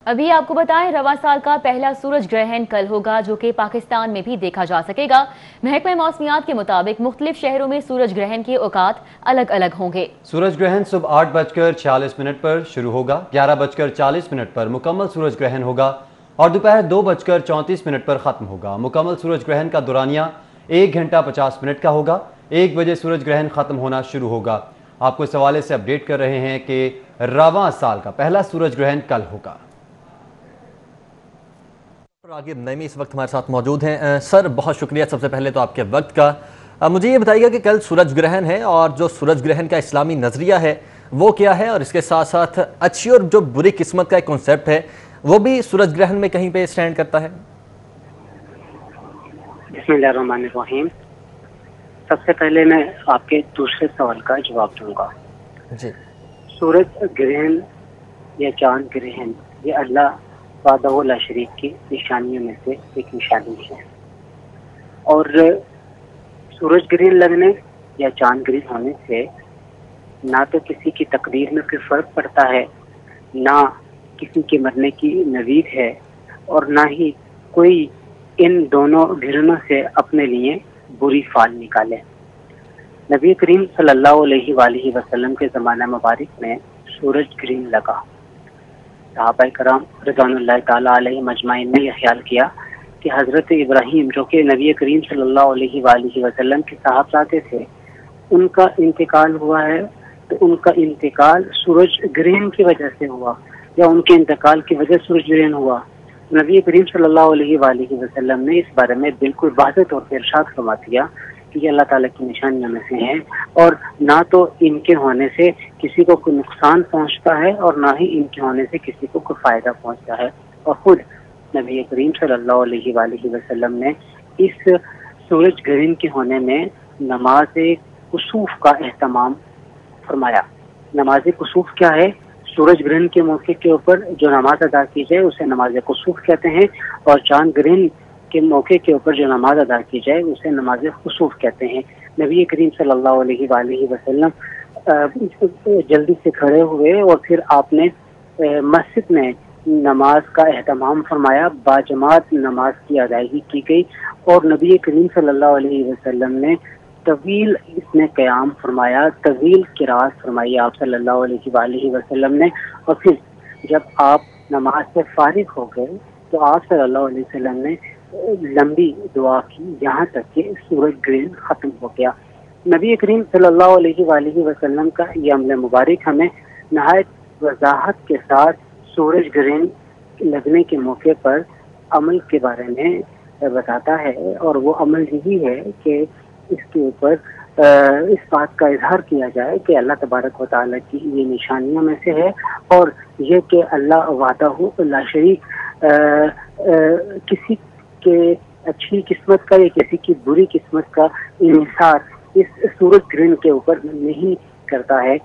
अभी आपको बताएं, रवा साल का पहला सूरज ग्रहण कल होगा, जो कि पाकिस्तान में भी देखा जा सकेगा। महकमे मौसमियात के मुताबिक मुख्तलिफ शहरों में सूरज ग्रहण के औकात अलग अलग होंगे। सूरज ग्रहण सुबह 8:46 पर शुरू होगा, 11:40 पर मुकम्मल सूरज ग्रहण होगा और दोपहर 2:34 पर ख़त्म होगा। मुकम्मल सूरज ग्रहण का दौरानिया 1 घंटा 50 मिनट का होगा। 1 बजे सूरज ग्रहण ख़त्म होना शुरू होगा। आपको इस हवाले से अपडेट कर रहे हैं कि रवा साल का पहला सूरज ग्रहण कल होगा। रागिब नईमी इस वक्त हमारे साथ मौजूद हैं। सर, बहुत शुक्रिया सबसे पहले तो आपके वक्त का। मुझे ये बताइएगा कि कल सूरज ग्रहण है और जो सूरज ग्रहण का इस्लामी नज़रिया है वो क्या है, और इसके साथ साथ अच्छी और जो बुरी किस्मत का एक कॉन्सेप्ट है वो भी सूरज ग्रहण में कहीं पे स्टैंड करता है। बिस्मिल्लाहिर्रहमानिर्रहीम। सबसे पहले मैं आपके दूसरे सवाल का जवाब दूंगा जी। सूरज ग्रहण या चांद ग्रहण ये अल्लाह वाहदहू ला शरीक की निशानियों में से एक निशानी है, और सूरज ग्रहण लगने या चांद ग्रहण होने से ना तो किसी की तकदीर में कोई फर्क पड़ता है, ना किसी के मरने की नवीद है, और ना ही कोई इन दोनों ग्रहणों से अपने लिए बुरी फाल निकाले। नबी करीम सल्लल्लाहु अलैहि वसल्लम के ज़माना मुबारक में सूरज ग्रहण लगा। सहाबाए कराम रिज़वानुल्लाह ताला अलैहिम अजमाइन ने यह ख्याल किया कि हज़रत इब्राहीम, जो कि नबी करीम सल्लल्लाहु अलैहि वसल्लम के साहबजादे थे, उनका इंतकाल हुआ है, तो उनका इंतकाल सूरज ग्रहण की वजह से हुआ, या उनके इंतकाल की वजह सूरज ग्रहण हुआ। नबी करीम सल्लल्लाहु अलैहि वसल्लम ने इस बारे में बिल्कुल वाज़ेह तौर पर इरशाद फरमा दिया कि ये अल्लाह ताला की निशानियों में से हैं, और ना तो इनके होने से किसी को कोई नुकसान पहुंचता है और ना ही इनके होने से किसी को कोई फ़ायदा पहुंचता है। और ख़ुद नबी करीम सल्लल्लाहु अलैहि वसल्लम ने इस सूरज ग्रहण के होने में नमाज कुसूफ का एहतमाम फरमाया। नमाज कुसूफ क्या है? सूरज ग्रहण के मौके के ऊपर जो नमाज अदा की जाए उसे नमाज कुसूफ कहते हैं, और चांद ग्रहण के मौके के ऊपर जो नमाज अदा की जाए उसे नमाज कुसूफ कहते हैं। नबी करीम सल्लल्लाहु अलैहि वसल्लम जल्दी से खड़े हुए और फिर आपने मस्जिद में नमाज का एहतमाम फरमाया, बाजमात नमाज की अदायगी की गई, और नबी करीम सल्लल्लाहु अलैहि वसल्लम ने तवील इसमें क़याम फरमाया, तवील किरात फरमाई आप सल्लल्लाहु अलैहि वसल्लम ने। और फिर जब आप नमाज से फारिग हो गए तो आप सल्लल्लाहु अलैहि वसल्लम ने लंबी दुआ की, यहाँ तक कि सूरज ग्रहण ख़त्म हो गया। नबी करीम सल्लल्लाहु अलैहि वसल्लम का ये अमल मुबारक हमें नहायत वजाहत के साथ सूरज ग्रहण लगने के मौके पर अमल के बारे में बताता है, और वो अमल यही है कि इसके ऊपर इस बात का इजहार किया जाए कि अल्लाह तबारक व तआला की ये निशानियों में से है, और ये कि अल्लाह वाहदहू ला शरीक किसी के अच्छी किस्मत का या किसी की बुरी किस्मत का इन्हिसार इस सूरज ग्रहण के ऊपर नहीं करता है।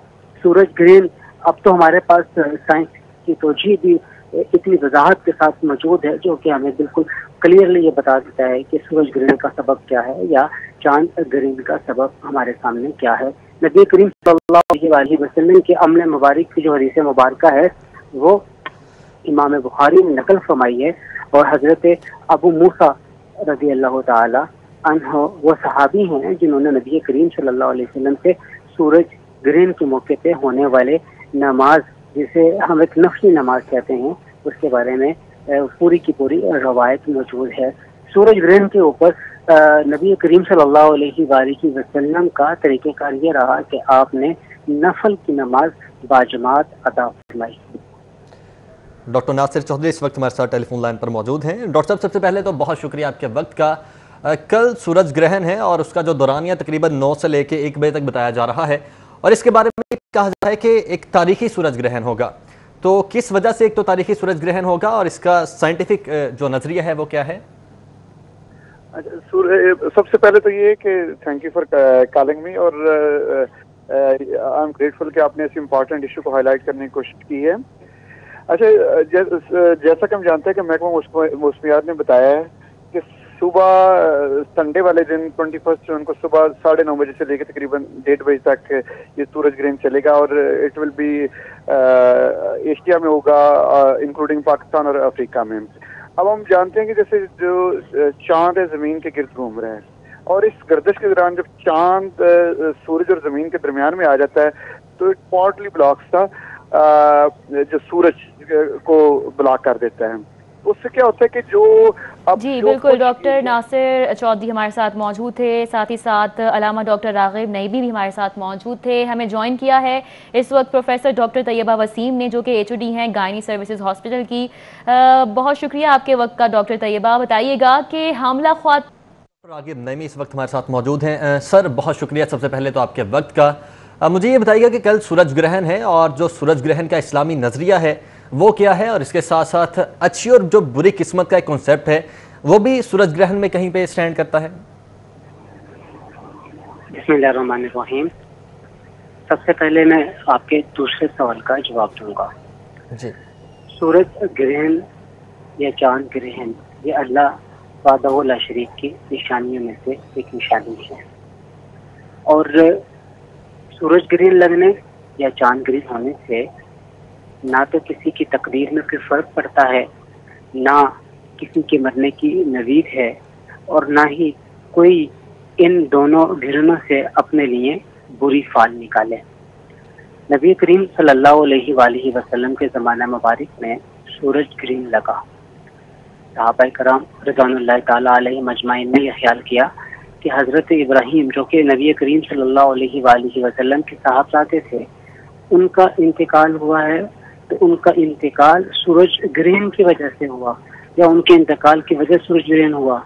सूरज ग्रहण अब तो हमारे पास साइंस की तोजी भी इतनी वजाहत के साथ मौजूद है, जो कि हमें बिल्कुल क्लियरली ये बता देता है कि सूरज ग्रहण का सबब क्या है या चांद ग्रहण का सबब हमारे सामने क्या है। नबी करीम सल्लल्लाहु अलैहि वसल्लम के अमल मुबारक की जो हदीस मुबारक है वो इमाम बुखारी ने नकल फरमाई है, और हजरत अबू मूसा रज़ी अल्लाह ताला अन्हु वो सहाबी हैं जिन्होंने नबी करीम सल्लल्लाहु अलैहि वसल्लम से सूरज ग्रहण के मौके पे होने वाले नमाज, जिसे हम एक नफली नमाज कहते हैं, उसके बारे में पूरी की पूरी रवायत मौजूद है। सूरज ग्रहण के ऊपर नबी करीम सल्लल्लाहु अलैहि वसल्लम का तरीक़ेकार ये रहा कि आपने नफल की नमाज बाजमात अदा फरमाई। डॉक्टर नासिर चौधरी इस वक्त हमारे साथ टेलीफोन लाइन पर मौजूद हैं। डॉक्टर साहब, सबसे पहले तो बहुत शुक्रिया आपके वक्त का। कल सूरज ग्रहण है और उसका जो दौरानिया तकरीबन 9 से लेकर 1 बजे तक बताया जा रहा है, और इसके बारे में कहा जा रहा है कि एक तारीखी सूरज ग्रहण होगा। तो किस वजह से एक तो तारीखी सूरज ग्रहण होगा, और इसका साइंटिफिक जो नज़रिया है वो क्या है? सबसे पहले तो ये कि thank you for calling me, और आई एम ग्रेटफुल कि आपने इस इम्पोर्टेंट इशू को हाईलाइट करने की कोशिश की है। अच्छा, जैसा कि हम जानते हैं कि महकमा मौसमियात ने बताया है कि صبح سنڈے والے دن 21 جون کو صبح 9:30 بجے سے لے کے تقریباً 1:30 بجے تک یہ سورج گرہن چلے گا اور اٹ ول بی ایشیا میں ہوگا انکلوڈنگ پاکستان اور افریقہ میں. اب ہم جانتے ہیں کہ جیسے جو چاند ہے زمین کے گرد گھوم رہے ہیں اور اس گردش کے دوران جب چاند سورج اور زمین کے درمیان میں آ جاتا ہے تو اٹ پارٹلی بلاکس تھا جو سورج کو بلاک کر دیتا ہے. اس سے کیا ہوتا ہے کہ جو جی بالکل ڈاکٹر ناصر چودھری ہمارے ساتھ موجود تھے، ساتھ ہی ساتھ علامہ ڈاکٹر راغب نئیبی بھی ہمارے ساتھ موجود تھے. ہمیں جوائن کیا ہے اس وقت پروفیسر ڈاکٹر طیبہ وسیم نے، جو کہ HOD ہیں گائنی سروسز ہاسپٹل کی. بہت شکریہ آپ کے وقت کا ڈاکٹر طیبہ. بتائیے گا کہ حاملہ خواتین راغب نعیمی اس وقت ہمارے ساتھ موجود ہیں. سر بہت شکریہ سب سے پہلے تو آپ کے وقت کا. مجھے یہ بتائیے گا کہ کل سورج گرہن ہے اور جو سورج گرہن کا اسلامی نظریہ ہے وہ کیا ہے، اور اس کے ساتھ ساتھ اچھی اور جو بری قسمت کا ایک کنسیپٹ ہے وہ بھی سورج گرہن میں کہیں پہ سٹینڈ کرتا ہے؟ بسم اللہ الرحمن الرحیم. سب سے پہلے میں آپ کے دوسرے سوال کا جواب دوں گا. جی. سورج گرہن یا چاند گرہن یہ اللہ وحدہ لا شریک کی نشانیوں میں سے ایک نشانی ہے، اور سورج گرہن لگنے یا چاند گرہن ہونے سے نہ تو کسی کی تقدیر میں کوئی فرق پڑتا ہے، نہ کسی کے مرنے کی نوید ہے، اور نہ ہی کوئی ان دونوں گرہنوں سے اپنے لیے بری فال نکالے. نبی کریم صلی اللہ علیہ وآلہ وسلم کے زمانہ مبارک میں سورج گرہن لگا. صحابہ کرام رضوان اللہ تعالیٰ علیہ مجمعین نے یہ خیال کیا کہ حضرت ابراہیم جو کہ نبی کریم صلی اللہ علیہ وآلہ وسلم کے صاحبزادے تھے، ان کا انتقال ہوا ہے، تو ان کا انتقال سورج گرہن کی وجہ سے ہوا، یا ان کے انتقال کی وجہ سورج گرہن ہوا.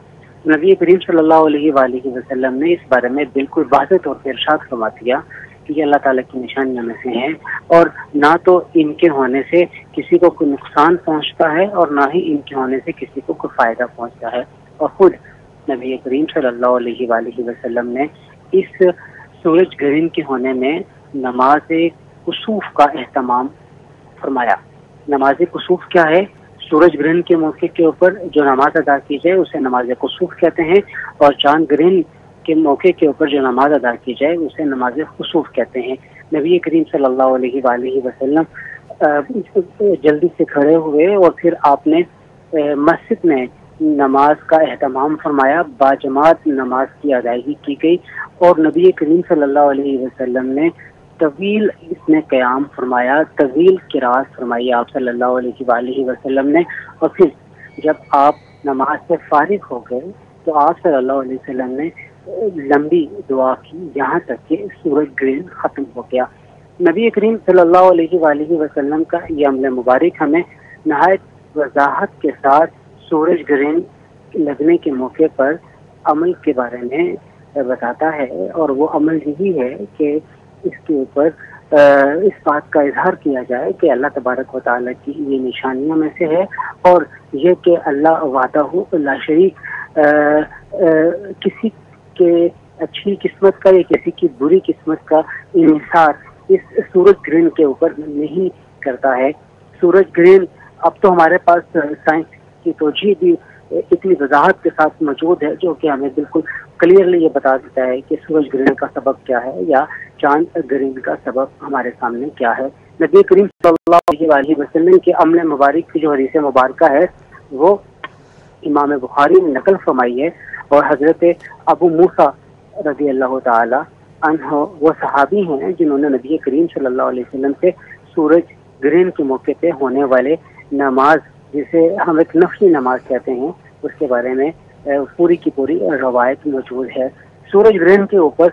نبی کریم صلی اللہ علیہ وآلہ وسلم نے اس بارے میں بالکل واضح طور پر ارشاد فرما دیا کہ یہ اللہ تعالیٰ کی نشانیوں میں سے ہیں، اور نہ تو ان کے ہونے سے کسی کو کوئی نقصان پہنچتا ہے اور نہ ہی ان کے ہونے سے کسی کو کوئی فائدہ پہنچتا ہے. اور خود نبی کریم صلی اللہ علیہ وآلہ وسلم نے اس سورج گرہن کے ہونے میں نماز کسوف کا اہتمام فرمایا. نماز کسوف کیا ہے؟ سورج گرہن کے موقع کے اوپر جو نماز ادا کی جائے اسے نماز کسوف کہتے ہیں، اور چاند گرہن کے موقع کے اوپر جو نماز ادا کی جائے اسے نماز کسوف کہتے ہیں. نبی کریم صلی اللہ علیہ وآلہ وسلم جلدی سے کھڑے ہوئے اور پھر آپ نے مسجد میں نماز کا اہتمام فرمایا. باجماعت نماز کی ادائیگی کی گئی اور نبی کریم صلی اللہ علیہ وسلم نے طویل اس میں قیام فرمایا، طویل قرات فرمائی آپ صلی اللہ علیہ وآلہ وسلم نے. اور پھر جب آپ نماز سے فارغ ہو گئے تو آپ صلی اللہ علیہ وسلم نے لمبی دعا کی یہاں تک کہ سورج گرہن ختم ہو گیا. نبی کریم صلی اللہ علیہ وآلہ وسلم کا یہ عمل مبارک ہمیں نہایت وضاحت کے ساتھ سورج گرہن لگنے کے موقع پر عمل کے بارے میں بتاتا ہے، اور وہ عمل یہی ہے کہ اس کے اوپر اس بات کا اظہار کیا جائے کہ اللہ تبارک و تعالیٰ کی یہ نشانیوں میں سے ہے، اور یہ کہ اللہ وحدہ لا شریک کسی کے اچھی قسمت کا یا کسی کی بری قسمت کا انحصار اس سورج گرہن کے اوپر نہیں کرتا ہے. سورج گرہن اب تو ہمارے پاس سائنس کی توجیہ بھی اتنی وضاحت کے ساتھ موجود ہے جو کہ ہمیں بالکل کلیئرلی یہ بتا دیتا ہے کہ سورج گرہن کا سبب کیا ہے یا چاند گرہن کا سبب ہمارے سامنے کیا ہے. نبی کریم صلی اللہ علیہ وسلم کے عمل مبارک کی جو حدیث مبارکہ ہے وہ امام بخاری نے نقل فرمائی ہے، اور حضرت ابو موسیٰ رضی اللہ تعالی عنہ وہ صحابی ہیں جنہوں نے نبی کریم صلی اللہ علیہ وسلم سے سورج گرہن کے موقع پہ ہونے والے نماز، جسے ہم ایک نفلی نماز کہتے ہیں، اس کے بارے میں پوری کی پوری روایت موجود ہے. سورج گرہن کے اوپر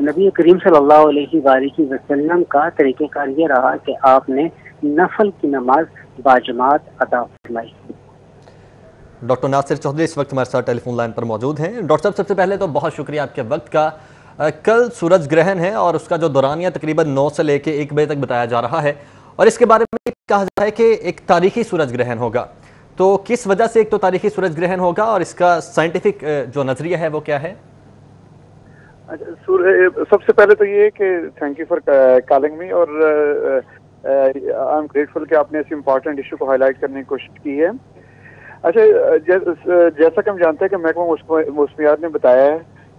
نبی کریم صلی اللہ علیہ وآلہ وسلم کا طریقہ کار یہ رہا کہ آپ نے نفل کی نماز باجماعت ادا فرمائی. ڈاکٹر ناصر چودھری اس وقت ہمارے ساتھ ٹیلی فون لائن پر موجود ہیں. ڈاکٹر صاحب سب سے پہلے تو بہت شکریہ آپ کے وقت کا. کل سورج گرہن ہے اور اس کا جو دورانیہ تقریباً 9 سے لے کے 1 بجے تک بتایا جا رہا ہے، اور اس کے بارے میں کہا جا رہا ہے کہ ایک تاریخی سورج گرہن ہوگا. تو کس وجہ سے ایک تو تاریخی سورج گرہن ہوگا اور اس کا سائنٹیفک جو نظریہ ہے وہ کیا ہے؟ سب سے پہلے تو یہ ہے کہ thank you for calling me, اور آئی ایم گریٹفل کہ آپ نے اس امپورٹنٹ ایشو کو ہائی لائٹ کرنے کی کوشش کی ہے. अच्छा, जैसा कि हम जानते हैं कि महकमा मौसमियात ने बताया है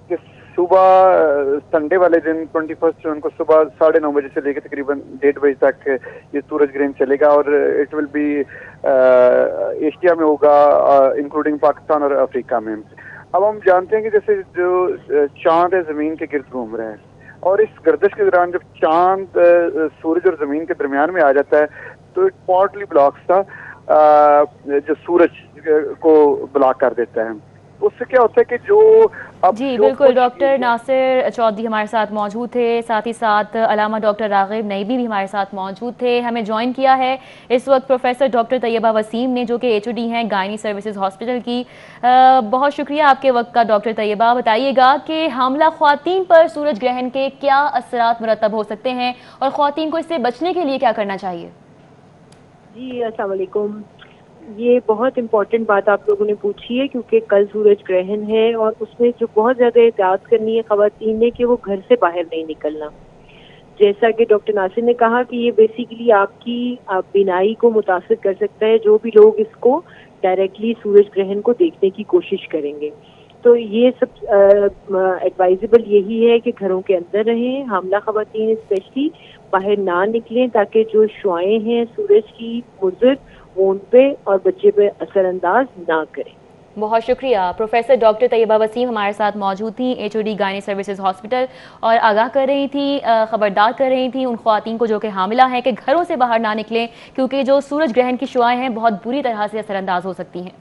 कि सुबह संडे वाले दिन 21 जून को सुबह 9:30 बजे से लेकर तकरीबन 1:30 बजे तक ये सूरज ग्रहण चलेगा और इट विल बी एशिया में होगा, इंक्लूडिंग पाकिस्तान और अफ्रीका में। अब हम जानते हैं कि जैसे जो चांद है ज़मीन के गिर्द घूम रहे हैं और इस गर्दिश के दौरान जब चांद सूरज और ज़मीन के दरमियान में आ जाता है तो इट पार्टली ब्लॉक्स था जो सूरज को ब्लॉक कर देता है। उससे क्या होता है कि जो अब जी जो बिल्कुल, कुछ डॉक्टर नासिर चौधरी हमारे साथ मौजूद थे, साथ ही साथ अलामा डॉक्टर रागिब नईबी भी हमारे साथ मौजूद थे। हमें ज्वाइन किया है इस वक्त प्रोफेसर डॉक्टर तैयबा वसीम ने, जो कि HOD हैं गायनी सर्विसेज हॉस्पिटल की। बहुत शुक्रिया आपके वक्त का डॉक्टर तैयबा। बताइएगा कि हामला ख्वातीन पर सूरज ग्रहण के क्या असरात मुरतब हो सकते हैं और ख्वातीन को इससे बचने के लिए क्या करना चाहिए? जी अस्सलाम वालेकुम। ये बहुत इम्पोर्टेंट बात आप लोगों ने पूछी है क्योंकि कल सूरज ग्रहण है और उसमें जो बहुत ज़्यादा एहतियात करनी है ख़वातीन ने कि वो घर से बाहर नहीं निकलना। जैसा कि डॉक्टर नासिर ने कहा कि ये बेसिकली आपकी बीनाई को मुतासर कर सकता है, जो भी लोग इसको डायरेक्टली सूरज ग्रहण को देखने की कोशिश करेंगे। तो ये सब एडवाइजेबल यही है कि घरों के अंदर रहें, हामला ख़वातीन स्पेशली बाहर ना निकलें ताकि जो शुआएं हैं सूरज की मुज़र वो उन पे और बच्चे पे असरअंदाज ना करें। बहुत शुक्रिया। प्रोफेसर डॉक्टर तैयबा वसीम हमारे साथ मौजूद थी, HOD गायनी सर्विसेज हॉस्पिटल, और आगाह कर रही थी, खबरदार कर रही थी उन ख्वातीन को जो कि हामिला हैं कि घरों से बाहर ना निकलें क्योंकि जो सूरज ग्रहण की शुआएं हैं बहुत बुरी तरह से असरअंदाज हो सकती हैं।